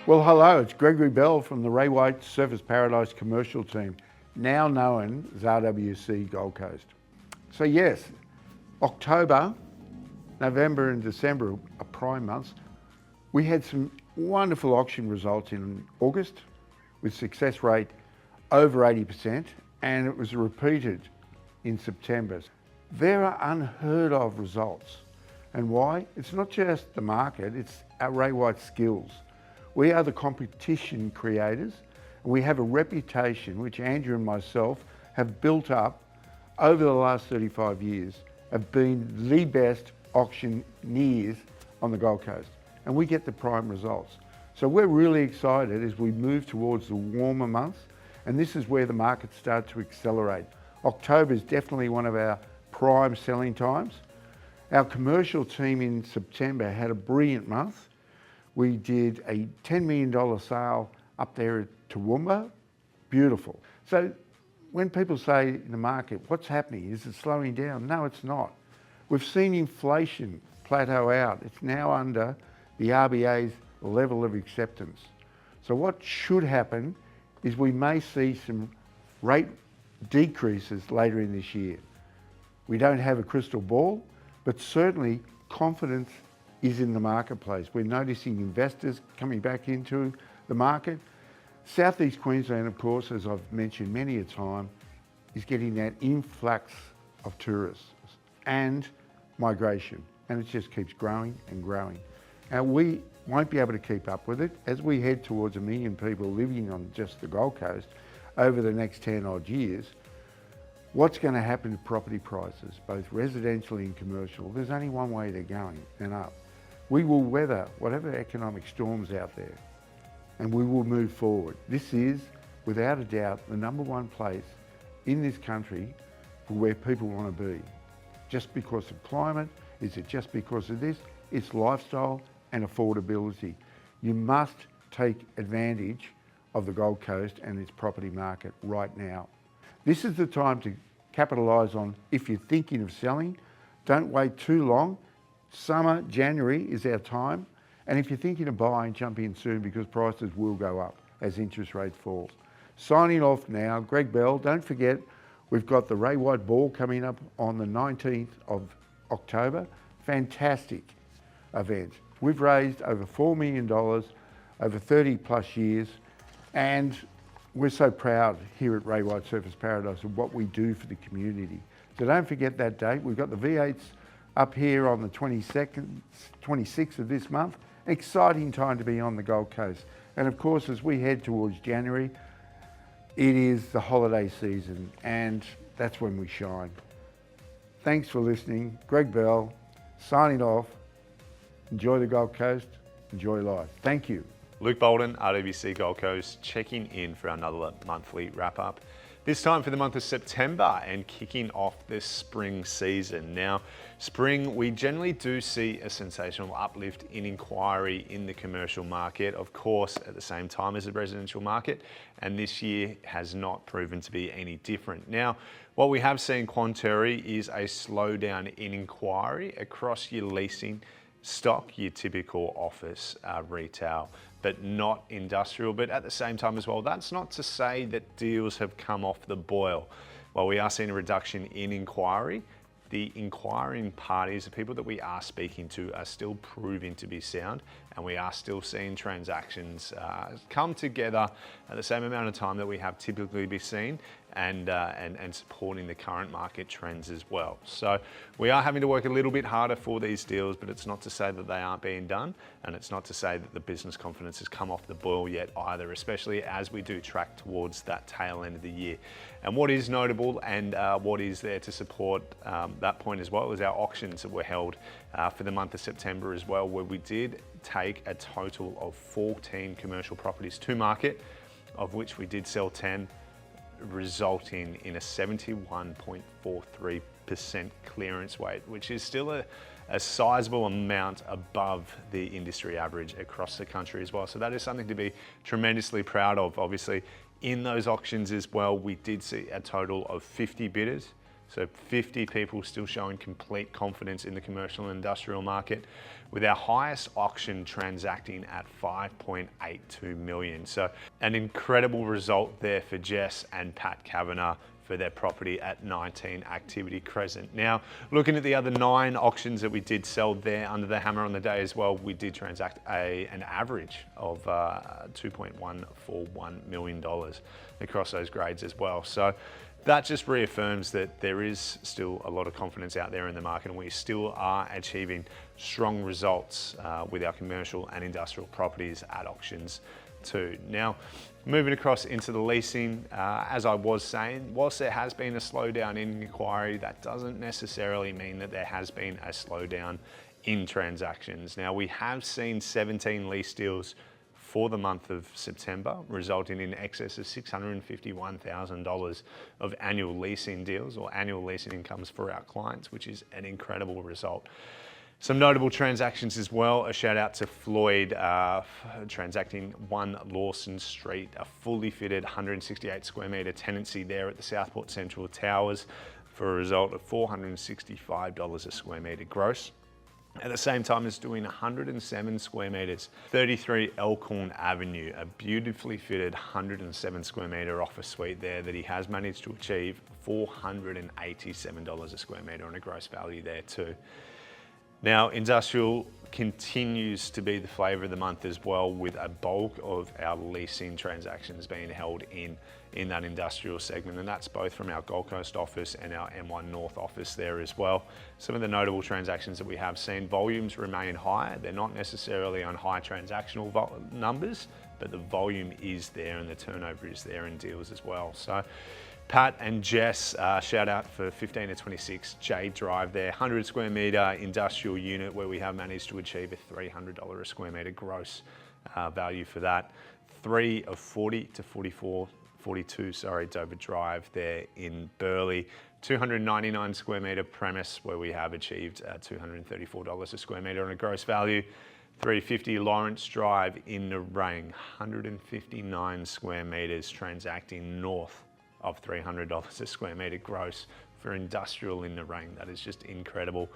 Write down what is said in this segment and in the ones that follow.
Well, hello, it's Gregory Bell from the Ray White Surfers Paradise commercial team, now known as RWC Gold Coast. So yes, October, November and December are prime months. We had some wonderful auction results in August with success rate over 80%, and it was repeated in September. There are unheard of results. And why? It's not just the market, it's our Ray White skills. We are the competition creators, and we have a reputation which Andrew and myself have built up over the last 35 years of being the best auctioneers on the Gold Coast. And we get the prime results. So we're really excited as we move towards the warmer months, and this is where the markets start to accelerate. October is definitely one of our prime selling times. Our commercial team in September had a brilliant month. We did a $10 million sale up there at Toowoomba. Beautiful. So when people say in the market, what's happening? Is it slowing down? No, it's not. We've seen inflation plateau out. It's now under the RBA's level of acceptance. So what should happen is we may see some rate decreases later in this year. We don't have a crystal ball, but certainly confidence is in the marketplace. We're noticing investors coming back into the market. Southeast Queensland, of course, as I've mentioned many a time, is getting that influx of tourists and migration, and it just keeps growing and growing. And we won't be able to keep up with it as we head towards 1 million people living on just the Gold Coast over the next 10 odd years. What's going to happen to property prices, both residential and commercial? There's only one way they're going, and up. We will weather whatever economic storms out there, and we will move forward. This is, without a doubt, the #1 place in this country for where people want to be. Just because of climate? Is it just because of this? It's lifestyle and affordability. You must take advantage of the Gold Coast and its property market right now. This is the time to capitalise on. If you're thinking of selling, don't wait too long. Summer, January is our time. And if you're thinking of buying, jump in soon because prices will go up as interest rates fall. Signing off now, Greg Bell. Don't forget, we've got the Ray White Ball coming up on the 19th of October. Fantastic event. We've raised over $4 million over 30 plus years, and we're so proud here at Ray White Surfers Paradise of what we do for the community. So don't forget that date. We've got the V8s up here on the 26th of this month. Exciting time to be on the Gold Coast. And of course, as we head towards January, it is the holiday season, and that's when we shine. Thanks for listening. Greg Bell, signing off. Enjoy the Gold Coast, enjoy life. Thank you. Luke Bolden, RWC Gold Coast, checking in for another monthly wrap-up. This time for the month of September and kicking off this spring season. Now, spring, we generally do see a sensational uplift in inquiry in the commercial market, of course, at the same time as the residential market, and this year has not proven to be any different. Now, what we have seen, Quanteri, is a slowdown in inquiry across your leasing stock, your typical office, retail, but not industrial. But at the same time as well, that's not to say that deals have come off the boil. While we are seeing a reduction in inquiry, the inquiring parties, the people that we are speaking to, are still proving to be sound, and we are still seeing transactions come together at the same amount of time that we have typically been seen, and supporting the current market trends as well. So we are having to work a little bit harder for these deals, but it's not to say that they aren't being done, and it's not to say that the business confidence has come off the boil yet either, especially as we do track towards that tail end of the year. And what is notable and what is there to support that point as well is our auctions that were held for the month of September as well, where we did take a total of 14 commercial properties to market, of which we did sell 10, resulting in a 71.43% clearance rate, which is still a sizable amount above the industry average across the country as well. So that is something to be tremendously proud of. Obviously, in those auctions as well, we did see a total of 50 bidders So 50 people still showing complete confidence in the commercial and industrial market, with our highest auction transacting at 5.82 million. So an incredible result there for Jess and Pat Kavanagh for their property at 19 Activity Crescent. Now, looking at the other 9 auctions that we did sell there under the hammer on the day as well, we did transact an average of $2.141 million across those grades as well. So that just reaffirms that there is still a lot of confidence out there in the market, and we still are achieving strong results with our commercial and industrial properties at auctions too. Now, moving across into the leasing, as I was saying, whilst there has been a slowdown in inquiry, that doesn't necessarily mean that there has been a slowdown in transactions. Now, we have seen 17 lease deals for the month of September, resulting in excess of $651,000 of annual leasing deals or annual leasing incomes for our clients, which is an incredible result. Some notable transactions as well. A shout out to Floyd transacting 1 Lawson Street, a fully fitted 168 square metre tenancy there at the Southport Central Towers for a result of $465 a square metre gross. At the same time as doing 107 square metres, 33 Elkhorn Avenue, a beautifully fitted 107 square metre office suite there that he has managed to achieve $487 a square metre on a gross value there too. Now, industrial continues to be the flavour of the month as well, with a bulk of our leasing transactions being held in that industrial segment, and that's both from our Gold Coast office and our M1 North office there as well. Some of the notable transactions that we have seen, volumes remain high. They're not necessarily on high transactional numbers, but the volume is there and the turnover is there in deals as well. So Pat and Jess, shout out for 15 to 26 Jade Drive there, 100 square metre industrial unit where we have managed to achieve a $300 a square metre gross value for that. 3 of 40 to 42 Dover Drive there in Burleigh, 299 square metre premise where we have achieved $234 a square metre on a gross value. 350 Lawrence Drive in Nerang, 159 square metres transacting north of $300 a square metre gross for industrial in Nerang. That is just incredible.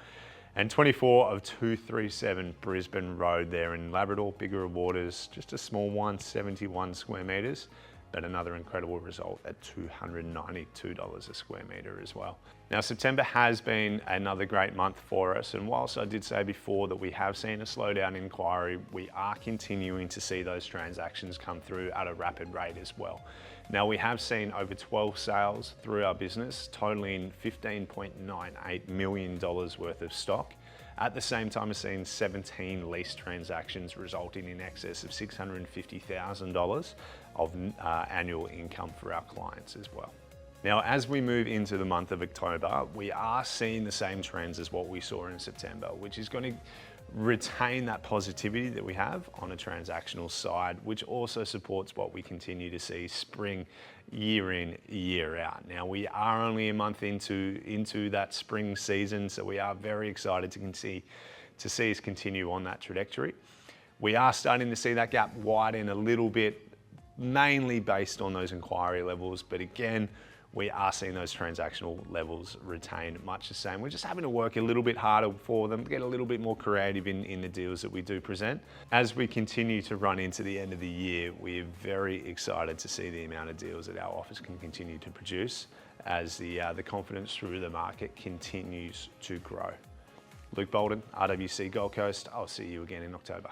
And 24 of 237 Brisbane Road there in Labrador, bigger waters, just a small one, 71 square metres, but another incredible result at $292 a square metre as well. Now, September has been another great month for us, and whilst I did say before that we have seen a slowdown in inquiry, we are continuing to see those transactions come through at a rapid rate as well. Now, we have seen over 12 sales through our business, totaling $15.98 million worth of stock. At the same time, we've seen 17 lease transactions resulting in excess of $650,000 of annual income for our clients as well. Now, as we move into the month of October, we are seeing the same trends as what we saw in September, which is going to retain that positivity that we have on a transactional side, which also supports what we continue to see spring year in, year out. Now, we are only a month into that spring season, so we are very excited to see us continue on that trajectory. We are starting to see that gap widen a little bit, mainly based on those inquiry levels, but again, we are seeing those transactional levels retain much the same. We're just having to work a little bit harder for them, get a little bit more creative in the deals that we do present. As we continue to run into the end of the year, we're very excited to see the amount of deals that our office can continue to produce as the confidence through the market continues to grow. Luke Bolden, RWC Gold Coast. I'll see you again in October.